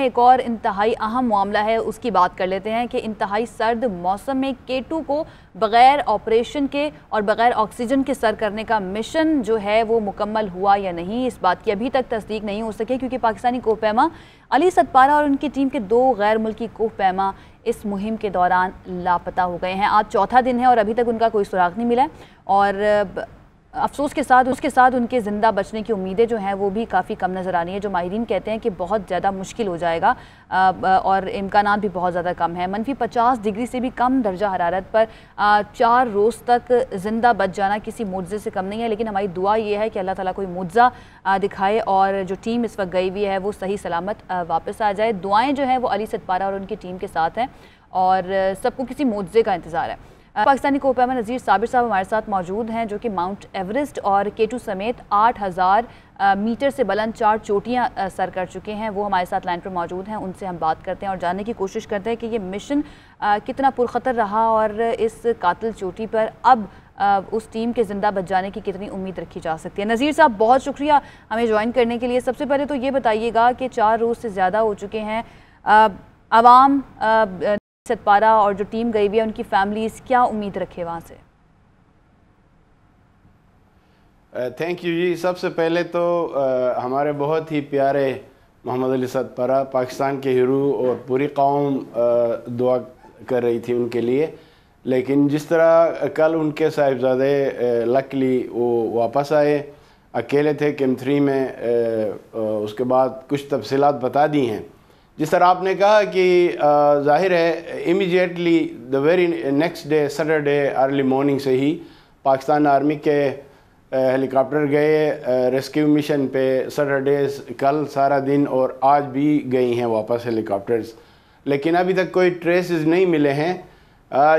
ایک اور انتہائی اہم معاملہ ہے اس کی بات کر لیتے ہیں کہ انتہائی سرد موسم میں K2 کو بغیر آپریشن کے اور بغیر آکسیجن کے سر کرنے کا مشن جو ہے وہ مکمل ہوا یا نہیں، اس بات کی ابھی تک تصدیق نہیں ہو سکے کیونکہ پاکستانی کوہ پیما علی اسد پارہ اور ان کی ٹیم کے 2 غیر ملکی کوہ پیما اس مہم کے دوران لاپتہ ہو گئے ہیں۔ آج چوتھا دن ہے اور ابھی تک ان کا کوئی سراغ نہیں ملا اور افسوس کے ساتھ ان کے زندہ بچنے کی امیدیں جو ہیں وہ بھی کافی کم نظر آ رہی ہیں، جو ماہرین کہتے ہیں کہ بہت زیادہ مشکل ہو جائے گا اور امکانات بھی بہت زیادہ کم ہیں۔ -50 ڈگری سے بھی کم درجہ حرارت پر 4 روز تک زندہ بچ جانا کسی معجزے سے کم نہیں ہے، لیکن ہماری دعا یہ ہے کہ اللہ تعالیٰ کوئی معجزہ دکھائے اور جو ٹیم اس وقت گئی ہوئی ہے وہ صحیح سلامت واپس آ جائے۔ دعائیں جو ہیں وہ علی اسد پارہ اور ان کی ٹیم کے ساتھ ہیں اور سب کو کسی معجزے کا انتظار ہے۔ پاکستانی کوہ پیما نذیر صابر صاحب ہمارے ساتھ موجود ہیں جو کہ ماؤنٹ ایورسٹ اور K2 سمیت 8000 میٹر سے بلند 4 چوٹیاں سر کر چکے ہیں، وہ ہمارے ساتھ لائن پر موجود ہیں، ان سے ہم بات کرتے ہیں اور جاننے کی کوشش کرتے ہیں کہ یہ مشن کتنا پرخطر رہا اور اس قاتل چوٹی پر اب اس ٹیم کے زندہ بچ جانے کی کتنی امید رکھی جا سکتی ہے۔ نذیر صاحب بہت شکریہ ہمیں جوائن کرنے کے لیے۔ سب سے پہلے تو یہ بتائیے گا کہ 4 روز سے زیادہ ہو چکے ہیں، عوام اسد پارہ اور جو ٹیم گئی ہوئی ہے ان کی فیملیز کیا امید رکھے وہاں سے؟ تھینک یو جی۔ سب سے پہلے تو ہمارے بہت ہی پیارے محمد علی اسد پارہ، پاکستان کے ہیرو، اور پوری قوم دعا کر رہی تھی ان کے لیے، لیکن جس طرح کل ان کے صاحبزادے لکلی وہ واپس آئے، اکیلے تھے کیمپ 3 میں، اس کے بعد کچھ تفصیلات بتا دی ہیں۔ جس طرح آپ نے کہا کہ ظاہر ہے immediately the very next day Saturday early morning سے ہی پاکستان آرمی کے ہیلی کاپٹر گئے ریسکیو مشن پہ، سیٹرڈیز کل سارا دن اور آج بھی گئی ہیں واپس ہیلی کاپٹرز، لیکن ابھی تک کوئی ٹریسز نہیں ملے ہیں۔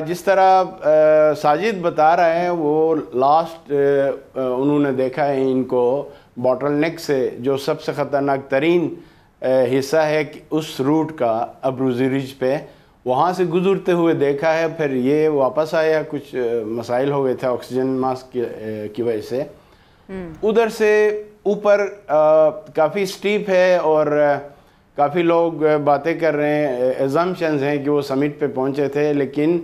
جس طرح ساجد بتا رہا ہے وہ لاسٹ انہوں نے دیکھا ہے ان کو باٹل نیک سے، جو سب سے خطرناک ترین حصہ ہے کہ اس روٹ کا ابروزی رج پہ، وہاں سے گزرتے ہوئے دیکھا ہے، پھر یہ واپس آیا، کچھ مسائل ہو گئے تھے آکسیجن ماسک کی وجہ سے۔ ادھر سے اوپر کافی سٹیپ ہے اور کافی لوگ باتیں کر رہے ہیں، ایزمپشنز ہیں کہ وہ سمٹ پہ پہنچے تھے، لیکن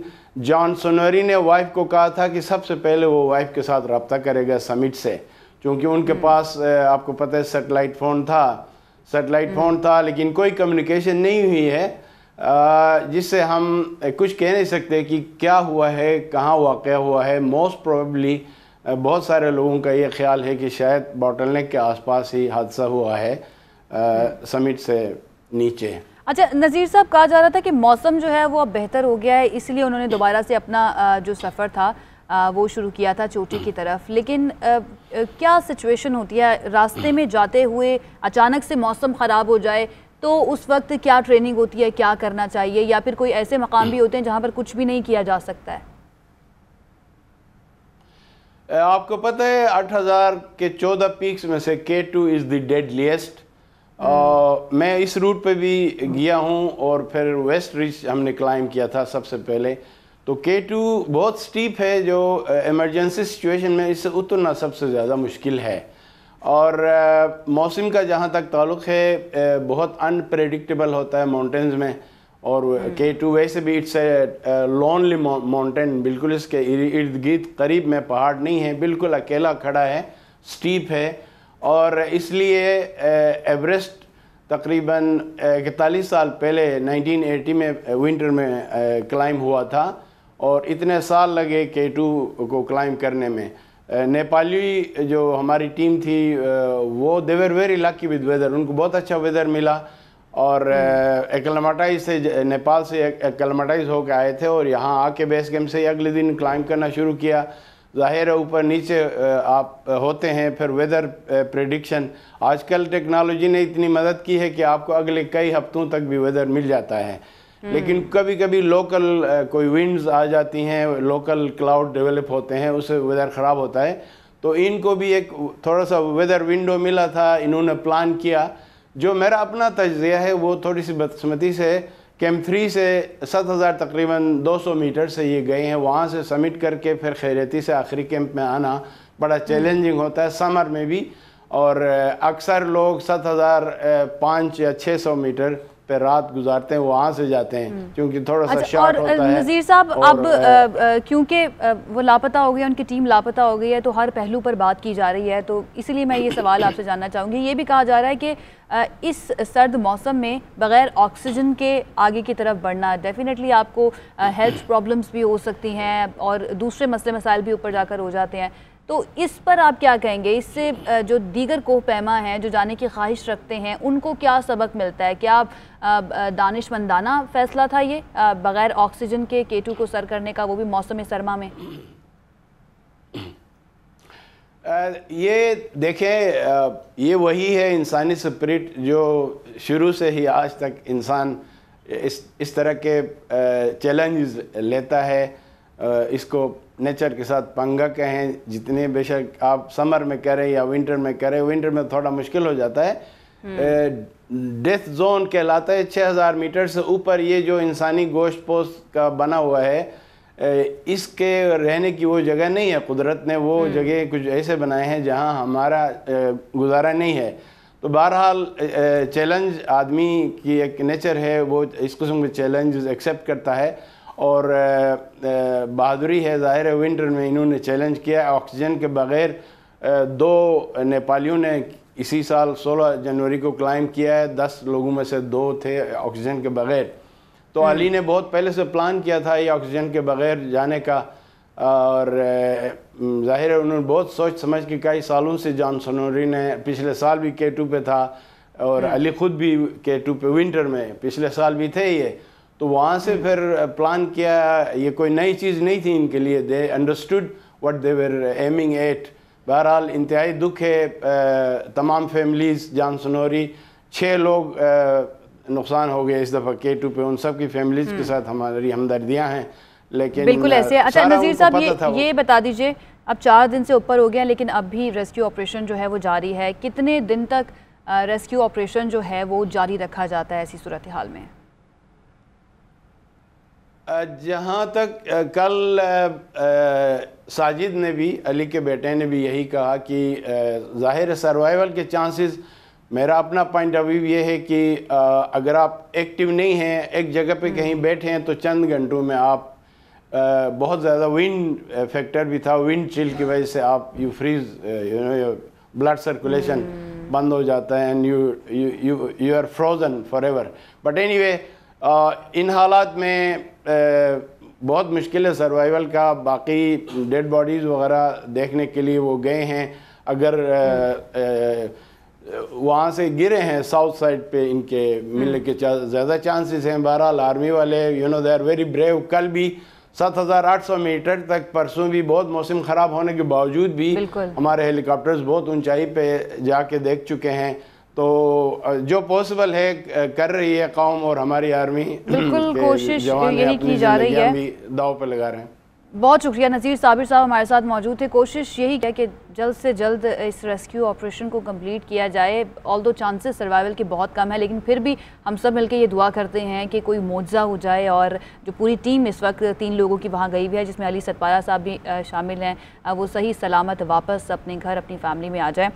جان سنوری نے وائف کو کہا تھا کہ سب سے پہلے وہ وائف کے ساتھ رابطہ کرے گا سمٹ سے، چونکہ ان کے پاس آپ کو پتہ ہے سیٹلائٹ فون تھا لیکن کوئی کمیونیکیشن نہیں ہوئی ہے، جس سے ہم کچھ کہہ نہیں سکتے کہ کیا ہوا ہے، کہاں واقع ہوا ہے۔ موسٹ پروبیبلی بہت سارے لوگوں کا یہ خیال ہے کہ شاید باٹل نیک کے آس پاس ہی حادثہ ہوا ہے سمٹ سے نیچے۔ اچھا نذیر صاحب، کہا جا رہا تھا کہ موسم جو ہے وہ اب بہتر ہو گیا ہے، اس لیے انہوں نے دوبارہ سے اپنا جو سفر تھا وہ شروع کیا تھا چوٹی کی طرف، لیکن کیا سچویشن ہوتی ہے راستے میں جاتے ہوئے اچانک سے موسم خراب ہو جائے تو اس وقت کیا ٹریننگ ہوتی ہے، کیا کرنا چاہیے، یا پھر کوئی ایسے مقام بھی ہوتے ہیں جہاں پر کچھ بھی نہیں کیا جا سکتا ہے؟ آپ کو پتہ ہے 8000 کے 14 پیکس میں سے K2 از دی ڈیڈلیسٹ۔ میں اس روٹ پہ بھی گیا ہوں اور پھر ویسٹ ریچ ہم نے کلائم کیا تھا سب سے پہلے، تو K2 بہت سٹیپ ہے، جو ایمرجنسی سچویشن میں اس سے اترنا سب سے زیادہ مشکل ہے، اور موسم کا جہاں تک تعلق ہے بہت انپریڈکٹیبل ہوتا ہے ماؤنٹینز میں، اور K2 ویسے بھی اٹس اے لونلی ماؤنٹین، بالکل اس کے ارد گرد قریب میں پہاڑ نہیں ہے، بالکل اکیلا کھڑا ہے، سٹیپ ہے، اور اس لیے ایورسٹ تقریباً 41 سال پہلے 1980 میں ونٹر میں کلائم ہوا تھا، اور اتنے سال لگے K2 کو کلائم کرنے میں۔ نیپالی جو ہماری ٹیم تھی وہ they were very lucky with weather، ان کو بہت اچھا ویدر ملا، اور ایکلماٹائز سے نیپال سے ایکلماٹائز ہو کے آئے تھے اور یہاں آ کے بیس کیمپ سے اگلے دن کلائم کرنا شروع کیا۔ ظاہر ہے اوپر نیچے آپ ہوتے ہیں، پھر ویدر پریڈکشن، آج کل ٹیکنالوجی نے اتنی مدد کی ہے کہ آپ کو اگلے کئی ہفتوں تک بھی ویدر مل جاتا ہے، لیکن کبھی کبھی لوکل کوئی ونڈز آ جاتی ہیں، لوکل کلاؤڈ ڈیولپ ہوتے ہیں، اس سے ویدر خراب ہوتا ہے، تو ان کو بھی ایک تھوڑا سا ویدر ونڈو ملا تھا، انہوں نے پلان کیا۔ جو میرا اپنا تجزیہ ہے وہ تھوڑی سی بدقسمتی سے کیمپ 3 سے 7000 تقریباً 200 میٹر سے یہ گئے ہیں، وہاں سے سمٹ کر کے پھر خیریتی سے آخری کیمپ میں آنا بڑا چیلنجنگ ہوتا ہے سمر میں بھی، اور اکثر لوگ 7500 یا 600 میٹر پہ رات گزارتے ہیں وہاں سے جاتے ہیں کیونکہ تھوڑا سا شارٹ اور ہوتا ہے. نذیر صاحب اب کیونکہ وہ لاپتہ ہو گئی ہے، ان کی ٹیم لاپتہ ہو گئی ہے، تو ہر پہلو پر بات کی جا رہی ہے، تو اسی لیے میں یہ سوال آپ سے جاننا چاہوں گی. یہ بھی کہا جا رہا ہے کہ اس سرد موسم میں بغیر آکسیجن کے آگے کی طرف بڑھنا ڈیفینیٹلی آپ کو ہیلتھ پرابلمز بھی ہو سکتی ہیں اور دوسرے مسئلے مسائل بھی اوپر جا کر ہو جاتے ہیں. تو اس پر آپ کیا کہیں گے؟ اس سے جو دیگر کوہ پیما ہیں جو جانے کی خواہش رکھتے ہیں ان کو کیا سبق ملتا ہے؟ کیا دانش مندانہ فیصلہ تھا یہ بغیر آکسیجن کے K2 کو سر کرنے کا، وہ بھی موسم سرما میں؟ یہ دیکھیں، یہ وہی ہے انسانی سپرٹ جو شروع سے ہی آج تک انسان اس طرح کے چیلنجز لیتا ہے. اس کو نیچر کے ساتھ پنگا کہیں، جتنے بے شک آپ سمر میں کریں یا ونٹر میں کریں. ونٹر میں تھوڑا مشکل ہو جاتا ہے. ڈیتھ زون کہلاتا ہے 6000 میٹر سے اوپر. یہ جو انسانی گوشت پوست کا بنا ہوا ہے، اس کے رہنے کی وہ جگہ نہیں ہے. قدرت نے وہ جگہ کچھ ایسے بنائے ہیں جہاں ہمارا گزارا نہیں ہے. تو بہرحال چیلنج آدمی کی ایک نیچر ہے، وہ اس قسم کے چیلنجز ایکسیپٹ کرتا ہے اور بہادری ہے. ظاہر ہے ونٹر میں انہوں نے چیلنج کیا. آکسیجن کے بغیر 2 نیپالیوں نے اسی سال 16 جنوری کو کلائم کیا ہے. 10 لوگوں میں سے 2 تھے آکسیجن کے بغیر. تو علی نے بہت پہلے سے پلان کیا تھا یہ آکسیجن کے بغیر جانے کا، اور ظاہر ہے انہوں نے بہت سوچ سمجھ کے کئی سالوں سے. جان سنوری نے پچھلے سال بھی K2 پہ تھا اور علی خود بھی K2 پہ ونٹر میں پچھلے سال بھی تھے یہ. تو وہاں سے پھر پلان کیا. یہ کوئی نئی چیز نہیں تھی ان کے لیے. They understood what they were aiming at. بہرحال انتہائی دکھ ہے تمام فیملیز. جان سنوری 6 لوگ نقصان ہو گئے اس دفعہ K2 پہ. ان سب کی فیملیز کے ساتھ ہماری ہمدردیاں ہیں. لیکن بالکل ایسے. اچھا نذیر صاحب یہ بتا دیجئے، اب 4 دن سے اوپر ہو گیا لیکن اب بھی ریسکیو آپریشن جو ہے وہ جاری ہے. کتنے دن تک ریسکیو آپریشن جو ہے وہ جاری رکھا جاتا ہے ایسی صورتحال میں؟ جہاں تک کل ساجد نے بھی، علی کے بیٹے نے بھی یہی کہا کہ ظاہر سروائیول کے چانسز، میرا اپنا پوائنٹ آف ویو یہ ہے کہ اگر آپ ایکٹیو نہیں ہیں، ایک جگہ پہ کہیں بیٹھے ہیں، تو چند گھنٹوں میں آپ بہت زیادہ ونڈ فیکٹر بھی تھا. ونڈ چل کی وجہ سے آپ یو فریز، بلڈ سرکولیشن بند ہو جاتا ہے and you are frozen forever. But anyway ان حالات میں بہت مشکل ہے سروائیول کا. باقی ڈیڈ باڈیز وغیرہ دیکھنے کے لیے وہ گئے ہیں. اگر وہاں سے گرے ہیں ساؤتھ سائڈ پہ، ان کے ملنے کے زیادہ چانسز ہیں. بہرحال آرمی والے دے آر ویری بریو. کل بھی 7800 میٹر تک، پرسوں بھی بہت موسم خراب ہونے کے باوجود بھی ہمارے ہیلی کاپٹرز بہت اونچائی پہ جا کے دیکھ چکے ہیں. تو جو پاسبل ہے کر رہی ہے قوم اور ہماری آرمی. بالکل کوشش یہی کی جا رہی ہے، بھی داؤ پہ لگا رہے ہیں. بہت شکریہ. نذیر صابر صاحب ہمارے ساتھ موجود تھے. کوشش یہی ہے کہ جلد سے جلد اس ریسکیو آپریشن کو کمپلیٹ کیا جائے. آلدو چانسز سروائیول کے بہت کم ہے، لیکن پھر بھی ہم سب مل کے یہ دعا کرتے ہیں کہ کوئی معجزہ ہو جائے اور جو پوری ٹیم اس وقت 3 لوگوں کی وہاں گئی ہوئی ہے، جس میں علی ستپارہ صاحب بھی شامل ہیں، وہ صحیح سلامت واپس اپنے گھر اپنی فیملی میں آ جائیں.